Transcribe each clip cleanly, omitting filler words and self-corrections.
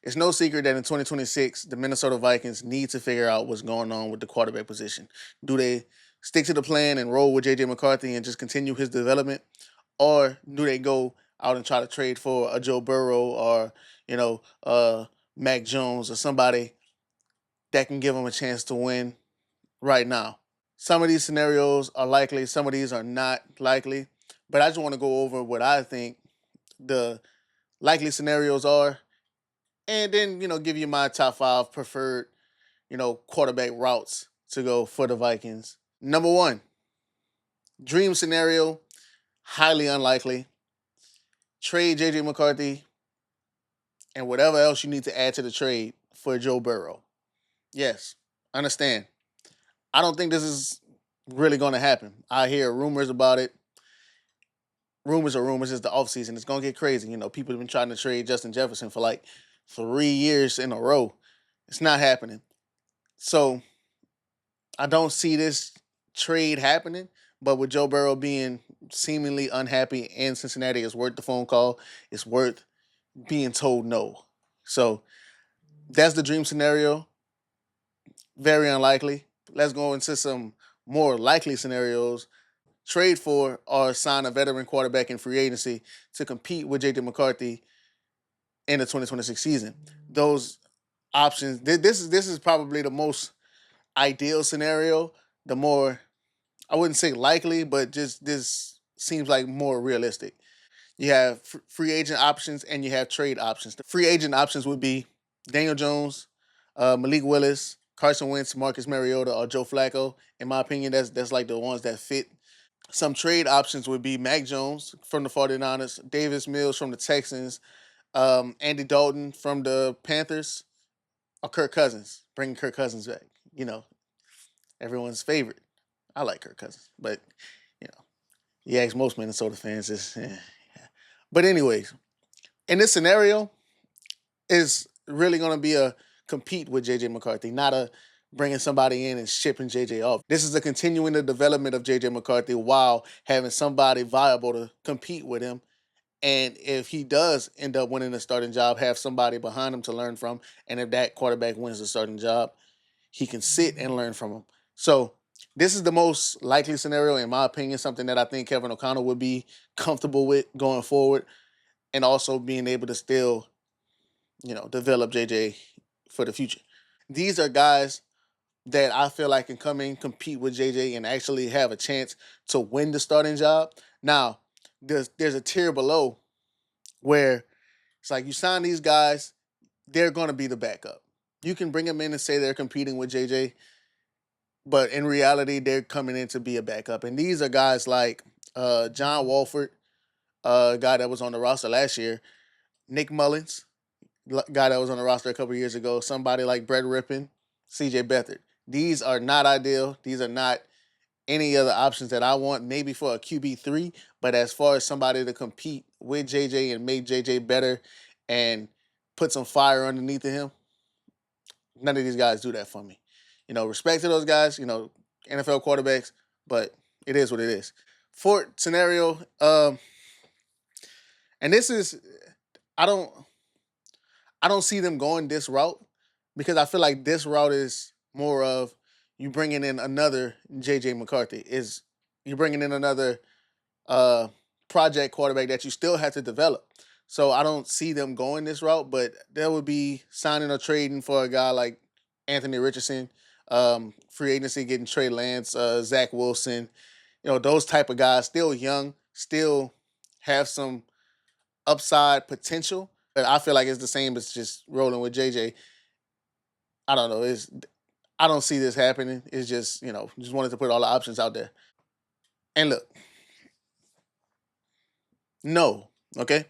It's no secret that in 2026, the Minnesota Vikings need to figure out what's going on with the quarterback position. Do they stick to the plan and roll with JJ McCarthy and just continue his development? Or do they go out and try to trade for a Joe Burrow or, Mac Jones or somebody that can give them a chance to win right now? Some of these scenarios are likely, some of these are not likely. But I just want to go over what I think the likely scenarios are, and then give you my top five preferred quarterback routes to go for the Vikings. Number one, dream scenario, highly unlikely. Trade JJ McCarthy and whatever else you need to add to the trade for Joe Burrow. Yes, understand. I don't think this is really going to happen. I hear rumors about it. Rumors are rumors. It's the offseason. It's going to get crazy. People have been trying to trade Justin Jefferson for like 3 years in a row. It's not happening. So I don't see this trade happening. But with Joe Burrow being seemingly unhappy in Cincinnati, it's worth the phone call. It's worth being told no. So that's the dream scenario. Very unlikely. Let's go into some more likely scenarios. Trade for or sign a veteran quarterback in free agency to compete with JJ McCarthy in the 2026 season. Those options. This is probably the most ideal scenario. The more, I wouldn't say likely, but just this seems like more realistic. You have free agent options and you have trade options. The free agent options would be Daniel Jones, Malik Willis, Carson Wentz, Marcus Mariota, or Joe Flacco. In my opinion, that's like the ones that fit. Some trade options would be Mac Jones from the 49ers, Davis Mills from the Texans, Andy Dalton from the Panthers, or Kirk Cousins. Bringing Kirk Cousins back. You know, everyone's favorite. I like Kirk Cousins, but you know, you ask most Minnesota fans, but anyways, in this scenario, is really going to be a compete with JJ McCarthy, not a bringing somebody in and shipping JJ off. This is a continuing the development of JJ McCarthy while having somebody viable to compete with him. And if he does end up winning the starting job, have somebody behind him to learn from. And if that quarterback wins the starting job, he can sit and learn from him. So this is the most likely scenario, in my opinion, something that I think Kevin O'Connell would be comfortable with going forward, and also being able to still, develop JJ for the future. These are guys that I feel like can come in, compete with JJ, and actually have a chance to win the starting job. Now, there's a tier below where it's like you sign these guys, they're going to be the backup. You can bring them in and say they're competing with JJ, but in reality, they're coming in to be a backup. And these are guys like John Walford, a guy that was on the roster last year, Nick Mullins, guy that was on the roster a couple years ago, somebody like Brett Rippon, CJ Beathard. These are not ideal. These are not any other options that I want, maybe for a QB3. But as far as somebody to compete with JJ and make JJ better and put some fire underneath of him, none of these guys do that for me. Respect to those guys, NFL quarterbacks, but it is what it is. Fourth scenario, and this is, I don't I don't see them going this route because I feel like this route is more of you bringing in another JJ McCarthy. Is you bringing in another uh, project quarterback that you still have to develop. So I don't see them going this route, but there would be signing or trading for a guy like Anthony Richardson, free agency getting Trey Lance, Zach Wilson, those type of guys, still young, still have some upside potential. But I feel like it's the same as just rolling with JJ. I don't know. I don't see this happening. It's just just wanted to put all the options out there. And look, no, okay,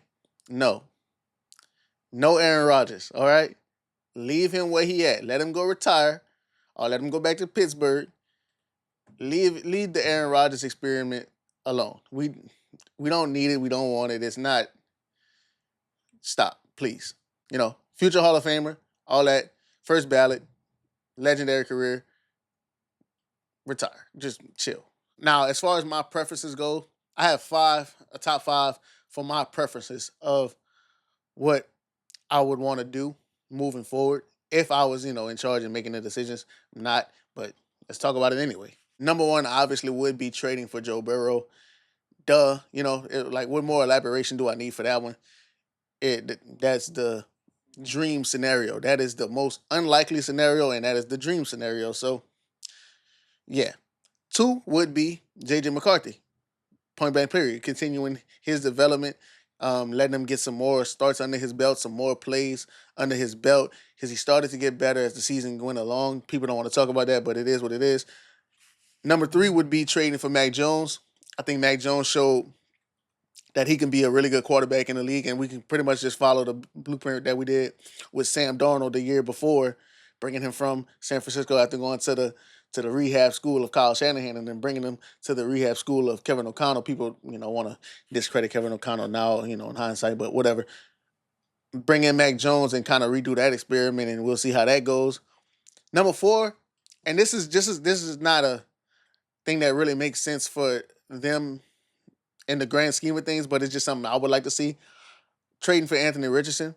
no, no Aaron Rodgers. All right, leave him where he at. Let him go retire, or let him go back to Pittsburgh. Leave the Aaron Rodgers experiment alone. We don't need it. We don't want it. It's not. Stop, please. Future Hall of Famer, all that, first ballot, legendary career, retire. Just chill. Now, as far as my preferences go, I have a top five for my preferences of what I would want to do moving forward. If I was, in charge and making the decisions, I'm not, but let's talk about it anyway. Number one, obviously, would be trading for Joe Burrow. Duh, like what more elaboration do I need for that one? That's the dream scenario. That is the most unlikely scenario, and that is the dream scenario. So, yeah. Two would be JJ McCarthy, point blank period, continuing his development, letting him get some more starts under his belt, some more plays under his belt, because he started to get better as the season went along. People don't want to talk about that, but it is what it is. Number three would be trading for Mac Jones. I think Mac Jones showed that he can be a really good quarterback in the league, and we can pretty much just follow the blueprint that we did with Sam Darnold the year before, bringing him from San Francisco after going to the rehab school of Kyle Shanahan, and then bringing him to the rehab school of Kevin O'Connell. People, want to discredit Kevin O'Connell now, in hindsight, but whatever. Bring in Mac Jones and kind of redo that experiment, and we'll see how that goes. Number four, and this is not a thing that really makes sense for them in the grand scheme of things, but it's just something I would like to see. Trading for Anthony Richardson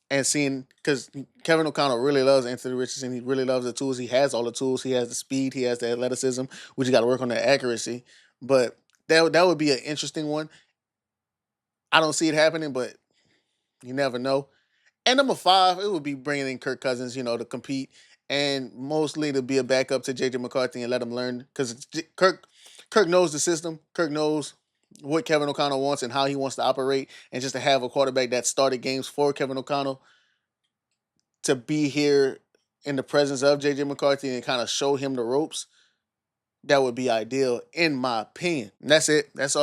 and seeing, because Kevin O'Connell really loves Anthony Richardson. He really loves the tools. He has all the tools. He has the speed. He has the athleticism. We just got to work on the accuracy. But that would be an interesting one. I don't see it happening, but you never know. And number five, it would be bringing in Kirk Cousins, to compete and mostly to be a backup to JJ McCarthy and let him learn, because Kirk knows the system. Kirk knows what Kevin O'Connell wants and how he wants to operate, and just to have a quarterback that started games for Kevin O'Connell to be here in the presence of JJ McCarthy and kind of show him the ropes, that would be ideal in my opinion. And that's it. That's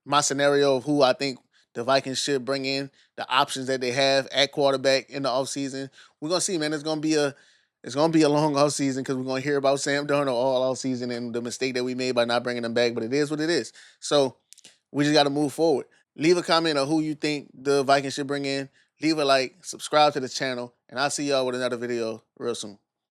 my scenario of who I think the Vikings should bring in, the options that they have at quarterback in the offseason. We're gonna see, man. It's gonna be a long offseason, because we're gonna hear about Sam Darnold all offseason and the mistake that we made by not bringing him back. But it is what it is. So we just got to move forward. Leave a comment on who you think the Vikings should bring in. Leave a like, subscribe to the channel, and I'll see y'all with another video real soon.